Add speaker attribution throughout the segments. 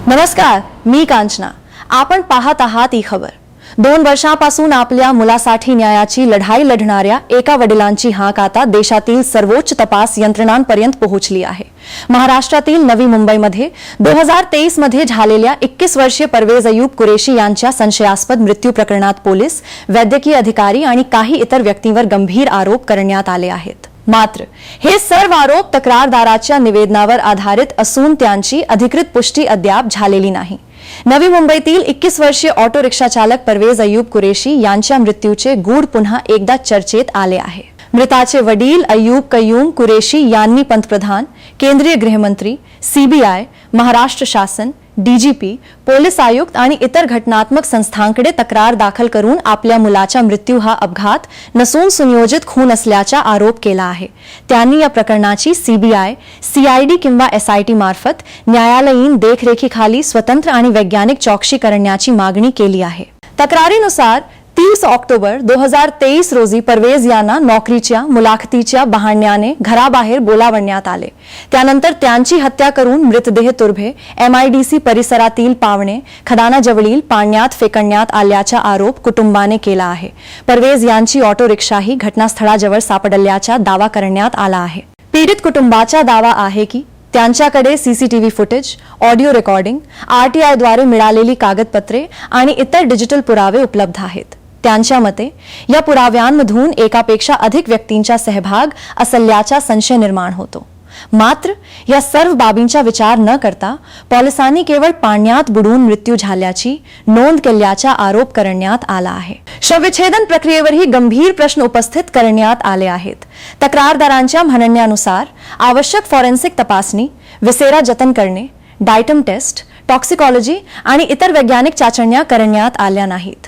Speaker 1: नमस्कार, मी कांचना. आपण पाहत आहात ई खबर. 2 वर्षांपासून आपल्या मुलासाठी न्यायाची लढाई लढणाऱ्या एका वडिलांची हाक आता देशातील सर्वोच्च तपास यंत्रणांपर्यंत पोहोचली आहे. महाराष्ट्रातील नवी मुंबईमध्ये 2023 मध्ये झालेल्या 21 वर्षीय परवेज अयूब कुरेशी यांच्या संशयास्पद मृत्यू प्रकरणात पोलीस, वैद्यकीय अधिकारी आणि काही इतर व्यक्तींवर गंभीर आरोप करण्यात आले आहेत. मात्र हे सर्व आरोप तक्रारदाराच्या निवेदनावर आधारित असून त्यांची अधिकृत पुष्टी अद्याप झालेली नाही. नवी मुंबईतील 21 वर्षीय ऑटो रिक्षा चालक परवेज अयूब कुरेशी यांच्या मृत्यूचे गूढ पुन्हा एकदा चर्चेत आले आहे. मृताचे वडील अयूब कयूम कुरेशी यांनी पंतप्रधान, केंद्रीय गृहमंत्री, सीबीआय, महाराष्ट्र शासन, डीजीपी, पोलीस आयुक्त आणि इतर घटनात्मक संस्थांकडे तक्रार दाखल करून आपल्या मुलाचा मृत्यू हा अपघात नसून सुनियोजित खून असल्याचा आरोप केला आहे. त्यांनी या प्रकरणाची सीबीआय, सीआयडी किंवा एसआयटी मार्फत न्यायालयीन देखरेखीखाली स्वतंत्र आणि वैज्ञानिक चौकशी करण्याची मागणी केली आहे. तक्रारीनुसार 30 ऑक्टोबर 2023 रोजी परवेज यांना नोकरीच्या मुलाखतीच्या बहाण्याने घराबाहेर बोलावण्यात आले. त्यानंतर त्यांची हत्या करून मृतदेह तुर्भे MIDC परिसरातील पावणे खदानाजवळील पाण्यात फेकण्यात आल्याचा आरोप कुटुंबाने केला आहे. परवेज यांची ऑटो रिक्षाही घटनास्थळाजवळ सापडल्याचा दावा करण्यात आला आहे. पीडित कुटुंबाचा दावा आहे की त्यांच्याकडे CCTV footage, audio recording, RTI द्वारे मिळालेली कागदपत्रे आणि इतर डिजिटल पुरावे उपलब्ध आहेत. त्यांच्या मते या पुराव्यांमधून एकापेक्षा अधिक व्यक्तींचा सहभाग असल्याचा संशय निर्माण होतो. मात्र या सर्व बाबींचा विचार न करता पोलिसांनी केवळ पाण्यात बुडून मृत्यू झाल्याची नोंद केल्याचा आरोप करण्यात आला आहे. शवविच्छेदन प्रक्रियेवरही गंभीर प्रश्न उपस्थित करण्यात आले आहेत. तक्रारदारांच्या म्हणण्यानुसार आवश्यक फॉरेन्सिक तपासणी, विसेरा जतन करणे, डायटम टेस्ट, टॉक्सिकॉलॉजी आणि इतर वैज्ञानिक चाचण्या करण्यात आल्या नाहीत.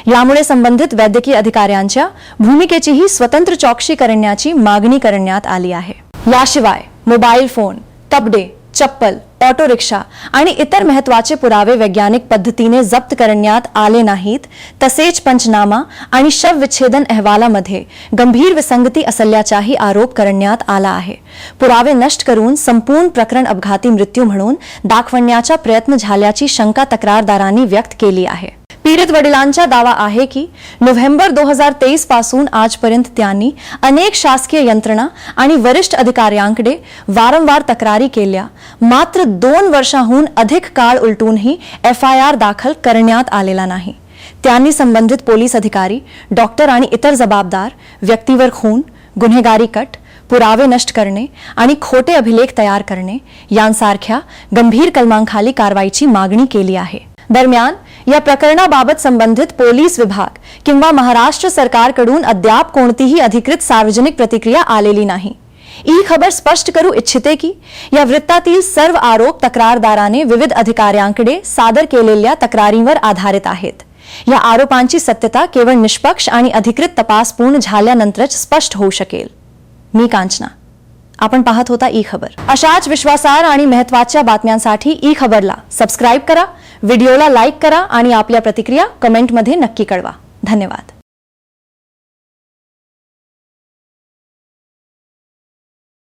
Speaker 1: यामुळे संबंधित वैद्यकीय अधिकाऱ्यांच्या भूमिकेचीही स्वतंत्र चौकशी करण्याची मागणी करण्यात आली आहे. याशिवाय मोबाईल फोन, कपडे, चप्पल, ऑटो रिक्षा आणि इतर महत्त्वाचे पुरावे वैज्ञानिक पद्धतीने जप्त करण्यात आले नाहीत. तसेच पंचनामा आणि शवविच्छेदन अहवालामध्ये गंभीर विसंगती असल्याचाही आरोप करण्यात आला आहे. पुरावे नष्ट करून संपूर्ण प्रकरण अपघाती मृत्यू म्हणून दाखवण्याचा प्रयत्न झाल्याची शंका तक्रारदारांनी व्यक्त केली आहे. पीडित वडिलांचा दावा आहे की नोव्हेंबर 2023 पासून आजपर्यंत त्यांनी अनेक शासकीय यंत्रणा आणि वरिष्ठ अधिकाऱ्यांकडे वारंवार तक्रारी केल्या. मात्र 2 वर्षांहून अधिक काळ उलटूनही FIR दाखल करण्यात आलेला नाही. त्यांनी संबंधित पोलीस अधिकारी, डॉक्टर आणि इतर जबाबदार व्यक्तीवर खून, गुन्हेगारी कट, पुरावे नष्ट करणे आणि खोटे अभिलेख तयार करणे यांसारख्या गंभीर कलमांखाली कारवाईची मागणी केली आहे. दरम्यान या प्रकरणाबाबत संबंधित पोलीस विभाग किंवा महाराष्ट्र सरकारकडून अद्याप कोणतीही अधिकृत सार्वजनिक प्रतिक्रिया आलेली नाही. ई खबर स्पष्ट करू इच्छिते की या वृत्तातील सर्व आरोप तक्रारदाराने विविध अधिकाऱ्यांकडे सादर केलेल्या तक्रारींवर आधारित आहेत. या आरोपांची सत्यता केवळ निष्पक्ष आणि अधिकृत तपास पूर्ण झाल्यानंतरच स्पष्ट होऊ शकेल. मी कांचना. आपण पाहत होता ई खबर. अशाच विश्वासार्ह आणि महत्त्वाच्या बातम्यांसाठी ई खबरला सबस्क्राइब करा, व्हिडिओला लाईक करा आणि आपल्या प्रतिक्रिया कमेंटमध्ये नक्की कळवा. धन्यवाद.